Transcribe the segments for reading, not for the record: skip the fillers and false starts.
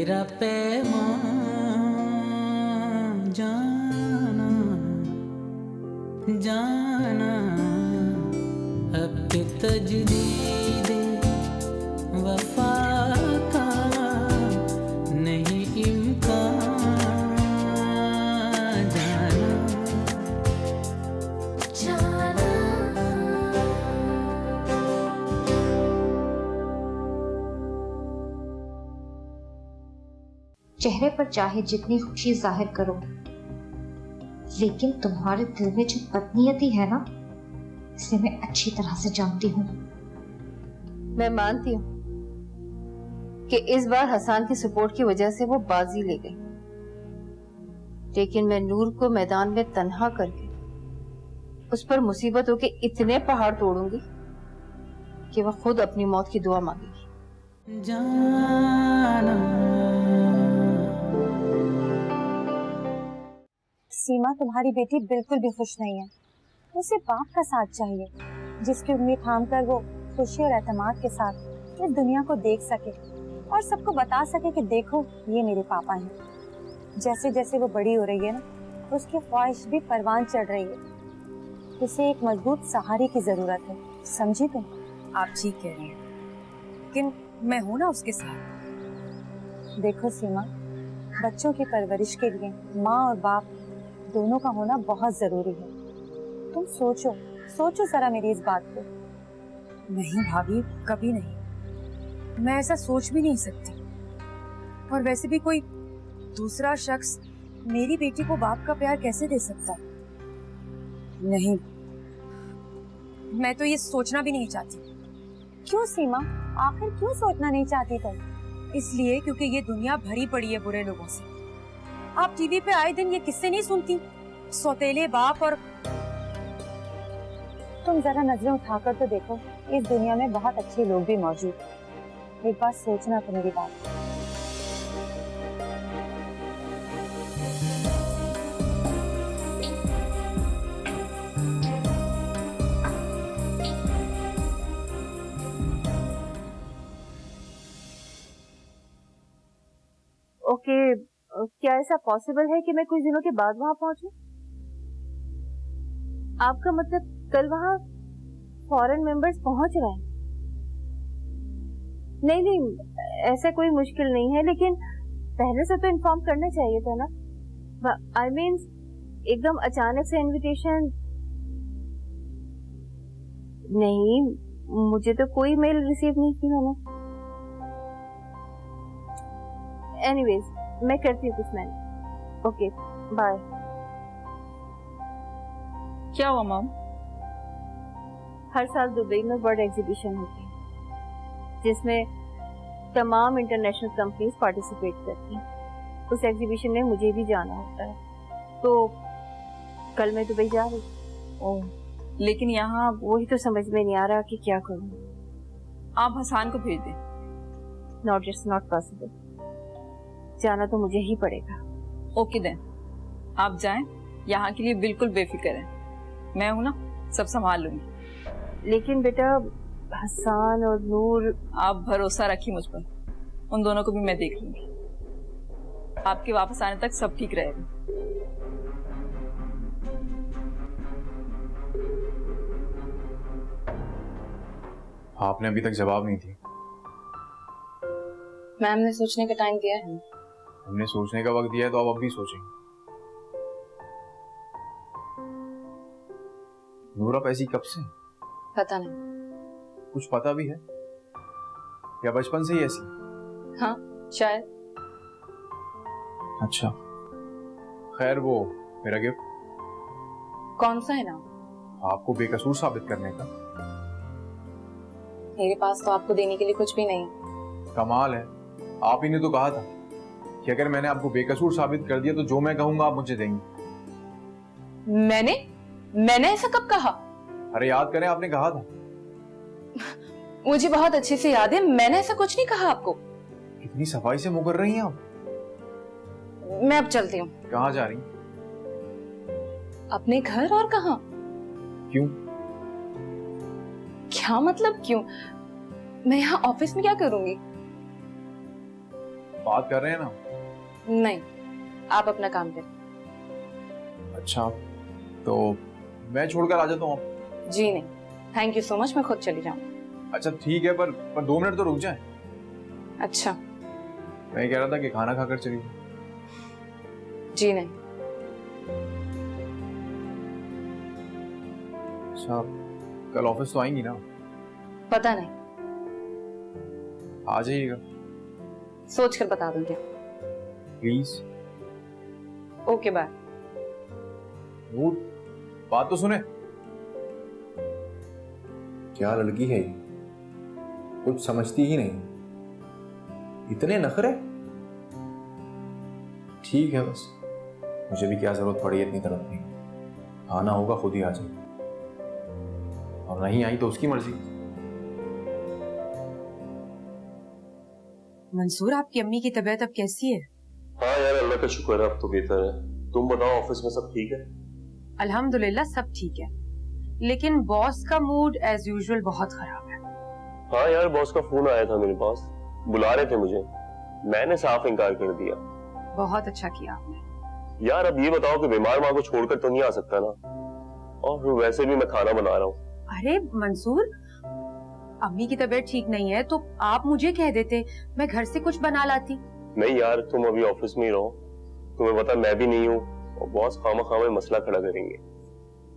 तेरा पैमान जाना जाना अब के तजदीद वफा का नहीं इम्कान जाना जाना। चेहरे पर चाहे जितनी खुशी जाहिर करो, लेकिन तुम्हारे दिल में जो बदनीयती है ना, इसे मैं अच्छी तरह से जानती हूँ। मैं मानती हूँ कि इस बार हसन की सपोर्ट की वजह से वो बाजी ले गई, लेकिन मैं नूर को मैदान में तन्हा करके उस पर मुसीबतों के इतने पहाड़ तोड़ूंगी कि वह खुद अपनी मौत की दुआ मांगेगी। जाना सीमा, तुम्हारी बेटी बिल्कुल भी खुश नहीं है। उसे बाप का साथ चाहिए, जिसकी उम्मीद थाम कर वो खुशी और एतमाद के साथ इस दुनिया को देख सके और सबको बता सके कि देखो ये मेरे पापा हैं। जैसे जैसे वो बड़ी हो रही है ना, उसकी ख्वाहिश भी परवान चढ़ रही है। उसे एक मजबूत सहारे की जरूरत है, समझी तुम? आप ठीक कह रही हैं, लेकिन मैं हूं ना उसके साथ। देखो सीमा, बच्चों की परवरिश के लिए माँ और बाप दोनों का होना बहुत जरूरी है। तुम सोचो सोचो जरा मेरी इस बात को। नहीं भाभी, कभी नहीं। मैं ऐसा सोच भी नहीं सकती। और वैसे भी कोई दूसरा शख्स मेरी बेटी को बाप का प्यार कैसे दे सकता है? नहीं, मैं तो ये सोचना भी नहीं चाहती। क्यों सीमा, आखिर क्यों सोचना नहीं चाहती तुम? इसलिए क्योंकि ये दुनिया भरी पड़ी है बुरे लोगों से। आप टीवी पे आए दिन ये किस्से नहीं सुनती? सौतेले बाप और... तुम जरा नजरें उठाकर तो देखो, इस दुनिया में बहुत अच्छे लोग भी मौजूद हैं। एक बार सोचना तो मेरी बात। ओके, क्या ऐसा पॉसिबल है कि मैं कुछ दिनों के बाद वहां पहुंचूं? आपका मतलब कल वहां फॉरेन मेंबर्स पहुंच रहे हैं? नहीं नहीं, ऐसा कोई मुश्किल नहीं है, लेकिन पहले से तो इन्फॉर्म करना चाहिए था ना। आई मीन एकदम अचानक से इनविटेशन नहीं, मुझे तो कोई मेल रिसीव नहीं की मैंने। एनीवेज, मैं करती हूँ कुछ मैंने। Okay, bye. क्या हुआ मॉम? हर साल दुबई में वर्ल्ड एग्जीबिशन होती है, जिसमें तमाम इंटरनेशनल कंपनीज पार्टिसिपेट करती हैं। उस एग्जीबिशन में मुझे भी जाना होता है, तो कल मैं दुबई जा रही हूँ। ओह, लेकिन यहाँ वही तो समझ में नहीं आ रहा कि क्या करूँ। आप हसन को भेज दें। Not, it's not possible. जाना तो मुझे ही पड़ेगा। ओके देन, आप जाएं, यहाँ के लिए बिल्कुल बेफिक्र हैं। मैं हूं ना, सब संभाल लूंगी। लेकिन बेटा, हसन और नूर... आप भरोसा रखिए मुझ पर, उन दोनों को भी मैं देख लूंगी। आपके वापस आने तक सब ठीक रहेगा। आपने अभी तक जवाब नहीं दिया। मैम ने सोचने का टाइम दिया है। हमने सोचने का वक्त दिया है, तो आप अब भी सोचेंगे। नूर, आप ऐसी कब से? पता नहीं। कुछ पता भी है या बचपन से ही ऐसी? हाँ, शायद। अच्छा, खैर, वो मेरा गिफ्ट कौन सा है ना? आपको बेकसूर साबित करने का। मेरे पास तो आपको देने के लिए कुछ भी नहीं। कमाल है, आप ही ने तो कहा था कि अगर मैंने आपको बेकसूर साबित कर दिया तो जो मैं कहूंगा आप मुझे देंगे। मैंने ऐसा कब कहा? अरे याद करें, आपने कहा था। मुझे बहुत अच्छे से याद है, मैंने ऐसा कुछ नहीं कहा आपको। कितनी सफाई से मुकर रही हैं आप। मैं अब चलती हूँ। कहाँ जा रही? अपने घर, और कहाँ? क्यों? क्या मतलब क्यों? मैं यहाँ ऑफिस में क्या करूंगी? बात कर रहे हैं ना। नहीं, आप अपना काम करें। अच्छा, तो मैं छोड़कर आ जाता हूँ आप। जी नहीं, थैंक यू सो मच, मैं खुद चली जाऊँ। अच्छा ठीक है, पर 2 मिनट तो रुक जाए। अच्छा। मैं कह रहा था कि खाना खाकर चलिए। जी नहीं। अच्छा, कल ऑफिस तो आएंगी ना? पता नहीं, आ जाइएगा सोच कर बता दूं क्या? प्लीज। Okay bye. नूर, बात तो सुने। क्या लड़की है ये, कुछ समझती ही नहीं, इतने नखरे। ठीक है, बस मुझे भी क्या जरूरत पड़ी इतनी तरफ नहीं। आना होगा खुद ही आ जाए, और नहीं आई तो उसकी मर्जी। मंसूर, आपकी अम्मी की तबीयत अब कैसी है? हाँ यार, अल्लाह का शुक्र है, अब तो बेहतर है। तुम बताओ, ऑफिस में सब ठीक है? अल्हम्दुलिल्लाह सब ठीक है, लेकिन बॉस का मूड एज यूजुअल बहुत खराब है। हाँ यार, बॉस का फोन आया था मेरे पास, बुला रहे थे मुझे, मैंने साफ इनकार कर दिया। बहुत अच्छा किया आपने। यार अब ये बताओ कि बीमार माँ को छोड़कर तो नहीं आ सकता ना, और वैसे भी मैं खाना बना रहा हूँ। अरे मंसूर, अम्मी की तबीयत ठीक नहीं है तो आप मुझे कह देते, मैं घर से कुछ बना लाती। नहीं यार, तुम अभी ऑफिस में ही रहो, तुम्हें पता मैं भी नहीं हूँ, और बॉस खामा मसला खड़ा करेंगे।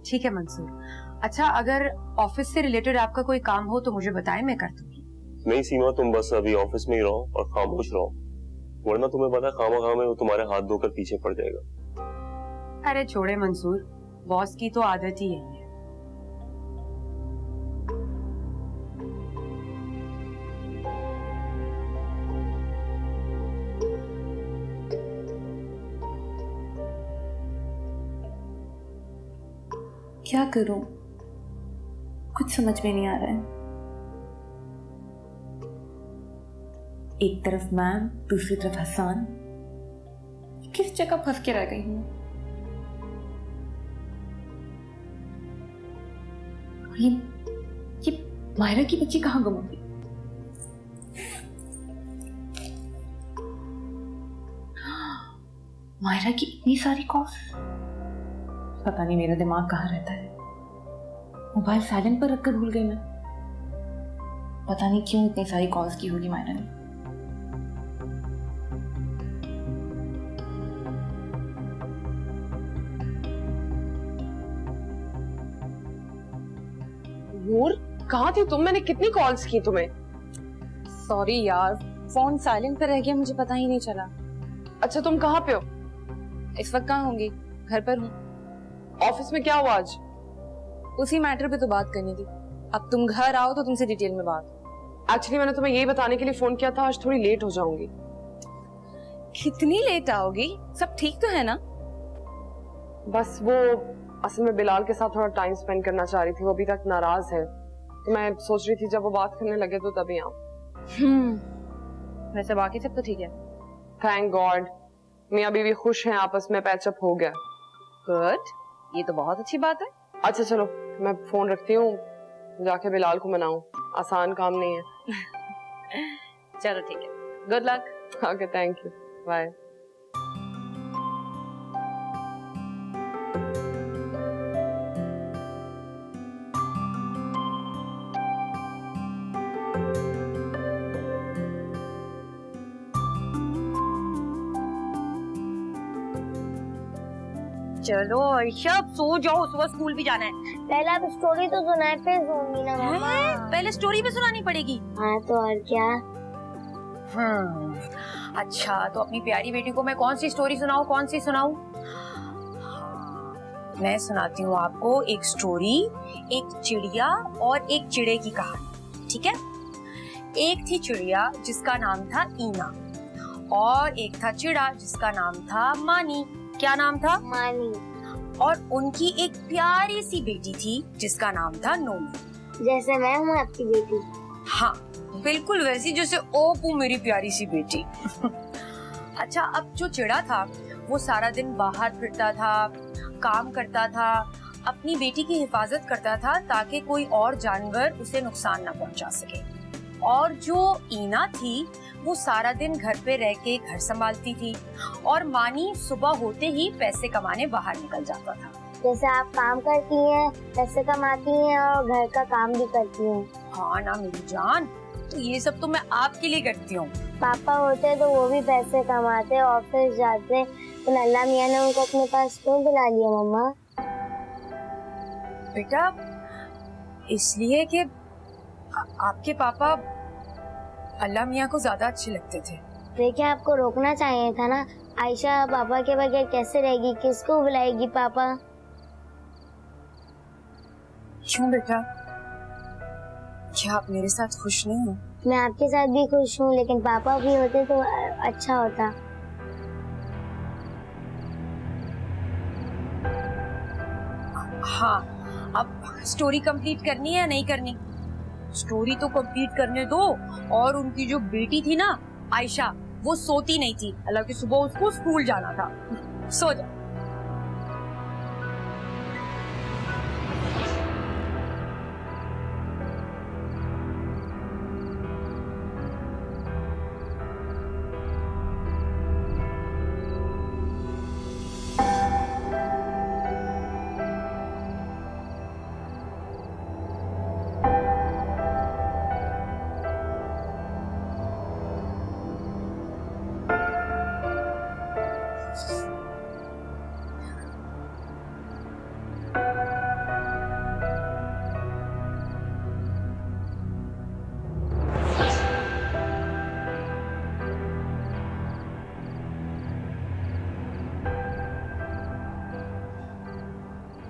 ठीक है मंसूर। अच्छा, अगर ऑफिस से रिलेटेड आपका कोई काम हो तो मुझे बताएं, मैं कर दूंगी। नहीं सीमा, तुम बस अभी ऑफिस में ही रहो और खामोश रहो, वरना तुम्हें पता है खामा में वो तुम्हारे हाथ धोकर पीछे पड़ जाएगा। अरे छोड़े मंसूर, बॉस की तो आदत ही यही है। क्या करूं, कुछ समझ में नहीं आ रहा है। एक तरफ मैम, दूसरी तरफ हसन, किस जगह फंस के रह गई हूं। ये मायरा की बच्ची कहाँ गुम हो गई? मायरा की इतनी सारी कॉल्स, पता नहीं मेरा दिमाग कहाँ रहता है। मोबाइल साइलेंट पर रखकर भूल गई मैं। पता नहीं क्यों इतनी सारी कॉल्स की होगी मायरा ने। नूर, कहाँ थी तुम? मैंने कितनी कॉल्स की तुम्हें। सॉरी यार, फोन साइलेंट पर रह गया, मुझे पता ही नहीं चला। अच्छा, तुम कहाँ पे हो? इस वक्त कहाँ होंगी? घर पर हूँ। ऑफिस में क्या हुआ आज? उसी मैटर पे तो बात करनी थी। अब तुम घर आओ तो तुमसे डिटेल में बात। एक्चुअली मैंने तुम्हें यही बताने के लिए फोन किया था, आज थोड़ी लेट हो जाऊंगी। कितनी लेट आओगी? सब ठीक तो है ना? बस वो असल में बिलाल के साथ थोड़ा टाइम स्पेंड करना चाह रही थी, वो अभी तक नाराज है, तो मैं सोच रही थी जब वो बात करने लगे तो तभी आऊं। वैसे बाकी सब तो ठीक है। थैंक गॉड, मियां बीवी खुश हैं, आपस में पैचअप हो गया। गुड, ये तो बहुत अच्छी बात है। अच्छा चलो, मैं फोन रखती हूँ, जाके बिलाल को मनाऊं, आसान काम नहीं है। चलो ठीक है, good luck. Okay, thank you, bye. चलो आयशा, अब सो जाओ, सुबह स्कूल भी जाना है। पहले आप स्टोरी तो सुनाए फिर सोऊंगी ना मम्मा। पहले स्टोरी भी सुनानी पड़ेगी। हाँ तो और क्या। अच्छा, तो अपनी प्यारी बेटी को मैं कौन सी स्टोरी सुनाऊं, कौन सी सुनाऊं? मैं सुनाती हूँ आपको एक स्टोरी, एक चिड़िया और एक चिड़े की कहानी। ठीक है? एक थी चिड़िया जिसका नाम था ईना, और एक था चिड़ा जिसका नाम था मानी। क्या नाम था? मानी। और उनकी एक प्यारी सी बेटी थी जिसका नाम था नोनी। जैसे मैं हूँ आपकी बेटी। हाँ, बिल्कुल वैसी जैसे ओपू मेरी प्यारी सी बेटी। अच्छा, अब जो चिड़ा था वो सारा दिन बाहर फिरता था, काम करता था, अपनी बेटी की हिफाजत करता था ताकि कोई और जानवर उसे नुकसान ना पहुंचा सके। और जो ईना थी वो सारा दिन घर पे रह के घर संभालती थी और मानी सुबह होते ही पैसे कमाने बाहर निकल जाता था। जैसे आप काम करती हैं, पैसे कमाती हैं और घर का काम भी करती हैं। हाँ ना मेरी जान, तो ये सब तो मैं आपके लिए करती हूँ। पापा होते तो वो भी पैसे कमाते, ऑफिस जाते, तो अल्लाह मियाँ ने उनको अपने पास क्यों बुला लिया मम्मा? बेटा इसलिए कि आपके पापा अल्लाह मियाँ को ज्यादा अच्छे लगते थे। देखिए आपको रोकना चाहिए था ना। आयशा पापा के बगैर कैसे रहेगी, किसको बुलाएगी पापा? क्यों बेटा, क्या आप मेरे साथ खुश नहीं हो? मैं आपके साथ भी खुश हूँ, लेकिन पापा भी होते तो अच्छा होता। हाँ, अब स्टोरी कंप्लीट करनी है या नहीं करनी? स्टोरी तो कंप्लीट करने दो। और उनकी जो बेटी थी ना आयशा, वो सोती नहीं थी, हालांकि सुबह उसको स्कूल जाना था। सो जा।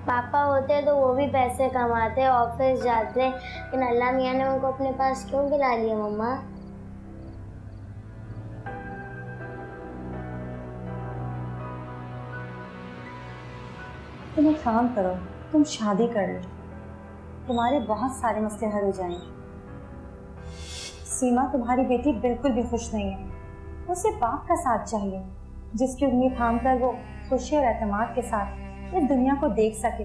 पापा होते तो वो भी पैसे कमाते, ऑफिस जाते, लेकिन अल्लाह मियाँ ने उनको अपने पास क्यों बुला लिया मम्मा? तुम एक काम करो, तुम शादी कर लो, तुम्हारे बहुत सारे मसले हल हो जाएंगे। सीमा तुम्हारी बेटी बिल्कुल भी खुश नहीं है, उसे बाप का साथ चाहिए जिसकी उम्मीद थाम कर वो खुशी और एतमाद के साथ इस दुनिया को देख सके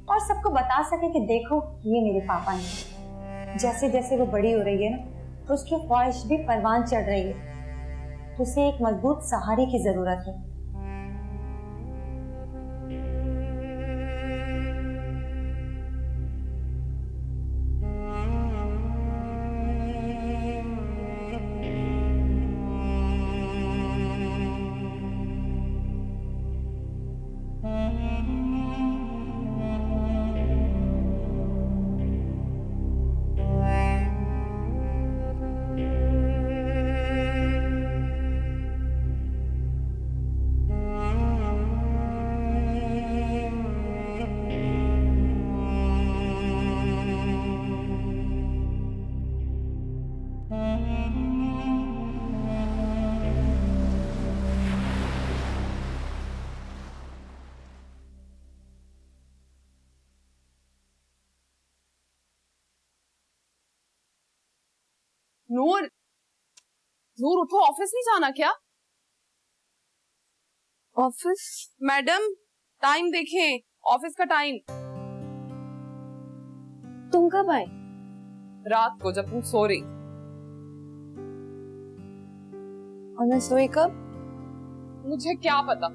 और सबको बता सके कि देखो ये मेरे पापा हैं। जैसे जैसे वो बड़ी हो रही है ना, उसकी ख्वाहिश भी परवान चढ़ रही है। उसे एक मजबूत सहारे की जरूरत है। नूर, नूर उठो, ऑफिस नहीं जाना क्या? ऑफिस? मैडम टाइम देखें, ऑफिस का टाइम। तुम कब आए? रात को जब तुम सो रही। और मैं सोई कब? मुझे क्या पता,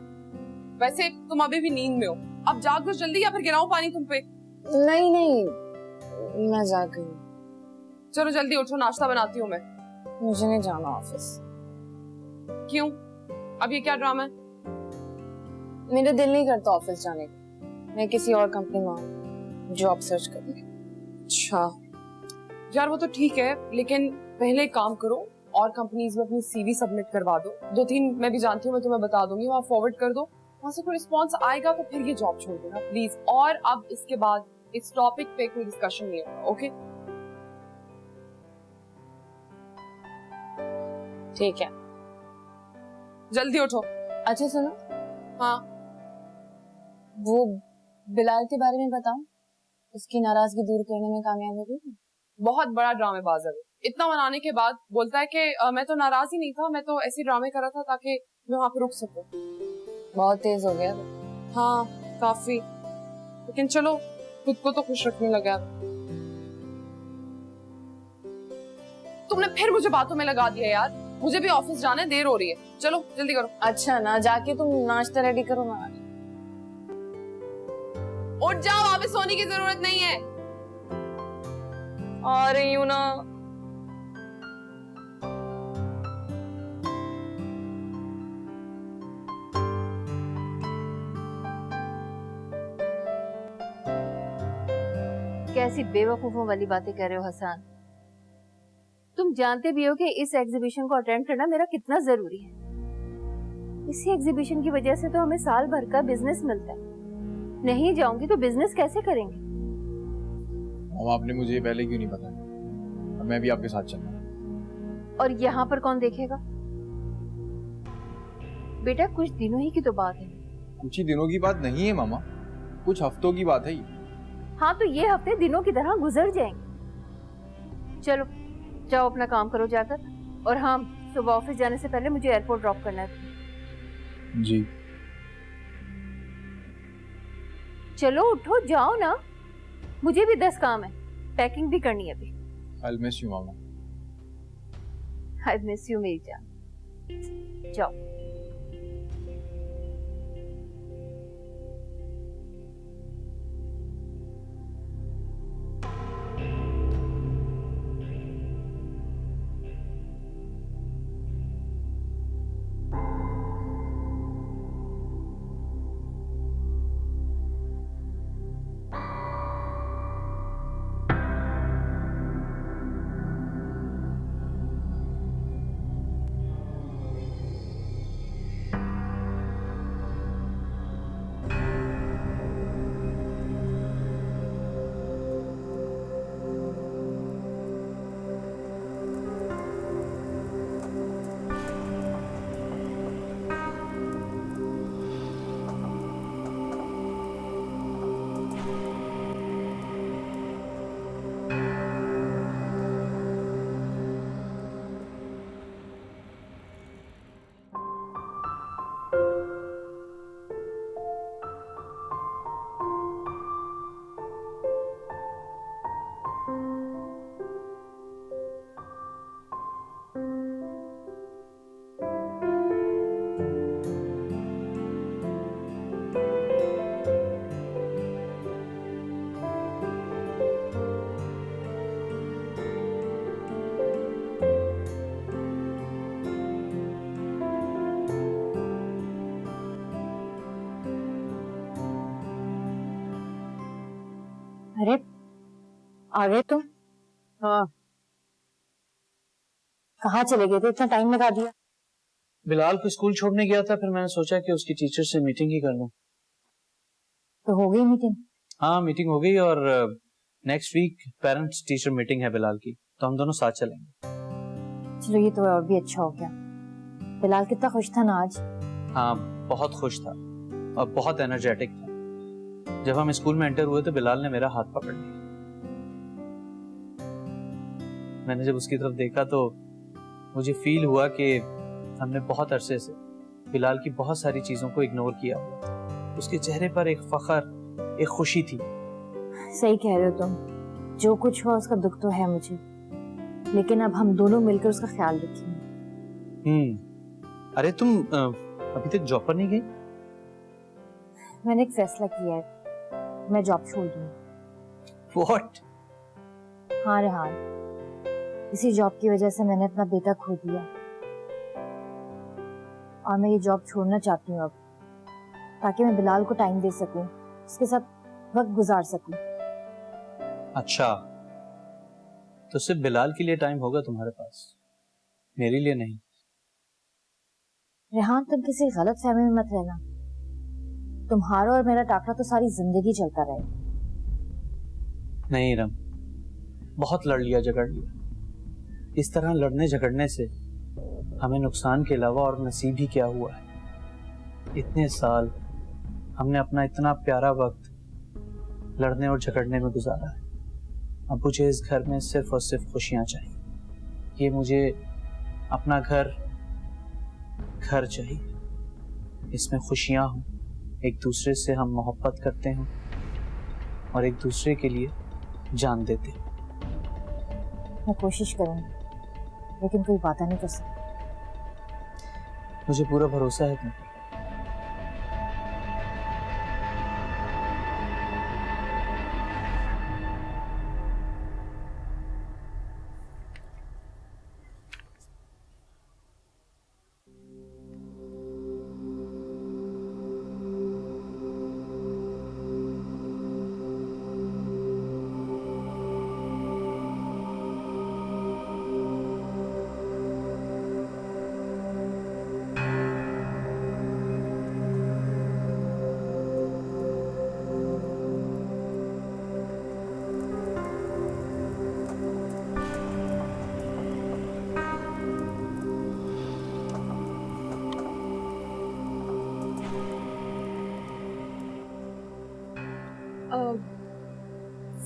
वैसे तुम अभी भी नींद में हो। अब जाग दो जल्दी या फिर गिराऊं पानी तुम पे? नहीं नहीं, मैं जाग गई। चलो जल्दी उठो, नाश्ता बनाती हूँ मैं। मुझे नहीं जाना ऑफिस। क्यों? अब ये क्या ड्रामा है? मेरा दिल नहीं करता ऑफिस जाने का। मैं किसी और कंपनी में जॉब सर्च करूंगी। अच्छा यार, वो तो ठीक है, लेकिन पहले एक काम करो और कंपनीज में अपनी सीवी सबमिट करवा दो। 2-3 मैं भी जानती हूँ, मैं तुम्हें बता दूंगी, वहाँ फॉरवर्ड कर दो। वहाँ से कोई रिस्पॉन्स आएगा तो फिर ये जॉब छोड़ देना प्लीज। और अब इसके बाद इस टॉपिक पे कोई डिस्कशन नहीं होगा, ओके? ठीक है, जल्दी उठो। अच्छा सुनो। हाँ, वो बिलाल के बारे में बताऊं? उसकी नाराजगी दूर करने में कामयाब हो गई। बहुत बड़ा ड्रामेबाज है वो। इतना मनाने के बाद बोलता है कि मैं तो नाराज ही नहीं था, मैं तो ऐसे ड्रामे कर रहा था ताकि मैं वहाँ पे रुक सकूं। बहुत तेज हो गया। हाँ काफी, लेकिन चलो खुद को तो खुश रखने लगा। तुमने फिर मुझे बातों में लगा दिया यार। मुझे भी ऑफिस जाना है, देर हो रही है। चलो जल्दी करो। अच्छा ना, जाके तुम नाश्ता रेडी करो ना। उठ जाओ, वहां पे सोने की जरूरत नहीं है। आ रही हूँ ना। कैसी बेवकूफों वाली बातें कर रहे हो हसन। तुम जानते भी हो कि इस एग्जीबिशन को अटेंड करना मेरा कितना जरूरी है। इसी एग्जीबिशन की वजह से तो हमें साल भर का बिजनेस मिलता है। नहीं जाऊंगी तो बिजनेस कैसे करेंगे? आपने मुझे पहले क्यों नहीं बताया? मैं भी आपके साथ चलूंगा। और यहाँ पर कौन देखेगा? बेटा कुछ दिनों ही की तो बात है। कुछ ही दिनों की बात नहीं है मामा, कुछ हफ्तों की बात है। हाँ तो ये हफ्ते दिनों की तरह गुजर जाएंगे। चलो जाओ अपना काम करो जाकर। और हाँ, सुबह ऑफिस जाने से पहले मुझे एयरपोर्ट ड्रॉप करना है। जी। चलो उठो, जाओ ना। मुझे भी 10 काम है, पैकिंग भी करनी है अभी। I'll miss you, mama. I miss you मेरी जान। जाओ। अरे आ गए तुम? हाँ। कहाँ चले गए थे, इतना टाइम लगा दिया? बिलाल को स्कूल छोड़ने गया था, फिर मैंने सोचा कि उसकी टीचर से मीटिंग ही कर लूं। तो हो गई मीटिंग? हाँ मीटिंग हो गई और next week parents teacher meeting है बिलाल की, तो हम दोनों साथ चलेंगे। चलो ये तो और भी अच्छा हो गया। बिलाल कितना खुश था ना आज। हाँ बहुत खुश था और बहुत एनर्जेटिक था। जब हम स्कूल में एंटर हुए तो बिलाल ने मेरा हाथ पकड़ लिया। मैंने जब उसकी तरफ देखा तो मुझे फील हुआ कि हमने बहुत अरसे से बिलाल की बहुत सारी चीजों को इग्नोर किया। उसके चेहरे पर एक फख्र, एक खुशी थी। सही कह रहे हो तुम, जो कुछ हुआ उसका दुख तो है मुझे, लेकिन अब हम दोनों मिलकर उसका ख्याल रखेंगे। अरे तुम अभी तक जॉब पर नहीं गई? मैंने एक फैसला किया है, मैं जॉब छोड़ दूंगी। What? हाँ रेहान, इसी जॉब की वजह से मैंने अपना बेटा खो दिया और मैं ये जॉब छोड़ना चाहती हूँ अब, ताकि मैं बिलाल को टाइम दे सकूं, उसके साथ वक्त गुजार सकूं। अच्छा, तो सिर्फ बिलाल के लिए टाइम होगा तुम्हारे पास, मेरे लिए नहीं। रेहान तुम किसी गलत फहमी में मत रहना, तुम्हारा और मेरा टाकरा तो सारी जिंदगी चलता रहेगा। नहीं रम, बहुत लड़ लिया झगड़ लिया। इस तरह लड़ने झगड़ने से हमें नुकसान के अलावा और नसीब ही क्या हुआ है। इतने साल हमने अपना इतना प्यारा वक्त लड़ने और झगड़ने में गुजारा है। अब मुझे इस घर में सिर्फ और सिर्फ खुशियां चाहिए। ये मुझे अपना घर चाहिए, इसमें खुशियां हों, एक दूसरे से हम मोहब्बत करते हों और एक दूसरे के लिए जान देते। मैं कोशिश करूंगी, लेकिन कोई वादा नहीं कर सकता। मुझे पूरा भरोसा है तुम पर।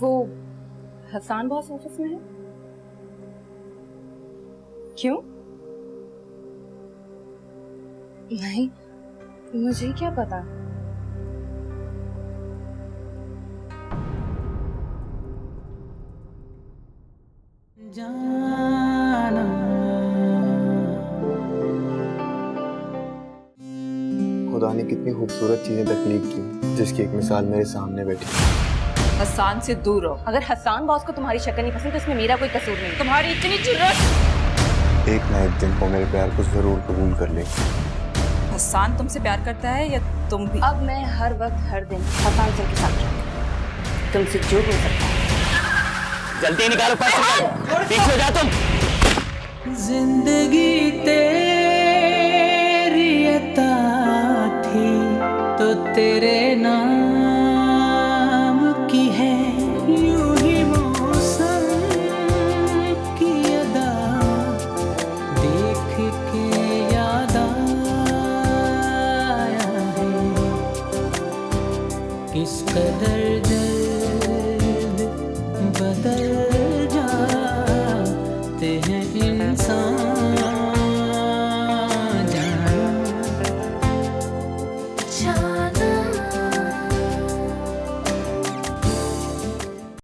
वो हसान बॉस ऑफिस में है? क्यों? नहीं, मुझे क्या पता। जाना खुदा ने कितनी खूबसूरत चीजें तख्लीक की, जिसकी एक मिसाल मेरे सामने बैठी। हसान से दूर रहो। अगर हसान बॉस को तुम्हारी शक्ल नहीं पसंद तो इसमें मेरा कोई कसूर नहीं। तुम्हारी इतनी जुर्रत। एक ना एक दिन वो मेरे प्यार को जरूर कबूल कर ले। हसान तुमसे प्यार करता है या तुम भी? अब मैं हर वक्त हर दिन हसान सर के साथ रहूंगी। तुमसे जो हो सकता है। जल्दी निकालो पर्स, पीछे हो जा तुम। जिंदगी तेरी अता थी तो तेरे नाम की है, यूं ही मौसम की अदा देख के याद आया है किस कदर